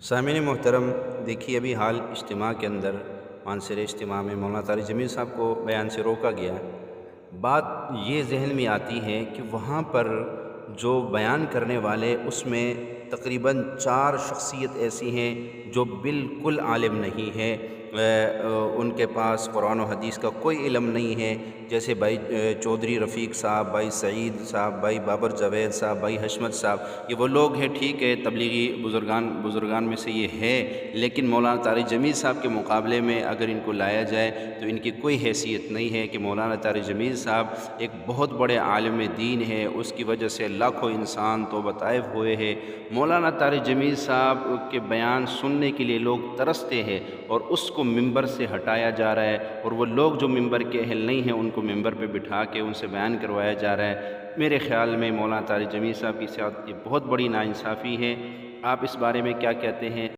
سامعین محترم، دیکھیے ابھی حال اجتماع کے اندر مانصر اجتماع میں مولانا طارق جمیل صاحب کو بیان سے روکا گیا۔ بات یہ ذہن میں آتی ہے کہ وہاں پر جو بیان کرنے والے اس میں تقریباً 4 شخصیت ایسی ہیں جو بالکل عالم نہیں ہے، ان کے پاس قرآن و حدیث کا کوئی علم نہیں ہے، جیسے بھائی چودھری رفیق صاحب، بھائی سعید صاحب، بھائی بابر جاوید صاحب، بھائی حشمت صاحب، یہ وہ لوگ ہیں، ٹھیک ہے، تبلیغی بزرگان میں سے یہ ہے، لیکن مولانا طارق جمیل صاحب کے مقابلے میں اگر ان کو لایا جائے تو ان کی کوئی حیثیت نہیں ہے کہ مولانا طارق جمیل صاحب ایک بہت بڑے عالم دین ہے، اس کی وجہ سے لاکھوں انسان توبہ طائب ہوئے ہیں۔ مولانا طارق جمیل صاحب کے بیان سننے کے لیے لوگ ترستے ہیں اور اس کو ممبر سے ہٹایا جا رہا ہے، اور وہ لوگ جو ممبر کے اہل نہیں ہیں ان کو ممبر پہ بٹھا کے ان سے بیان کروایا جا رہا ہے۔ میرے خیال میں مولانا طارق جمیل صاحب کی ساتھ یہ بہت بڑی ناانصافی ہے۔ آپ اس بارے میں کیا کہتے ہیں؟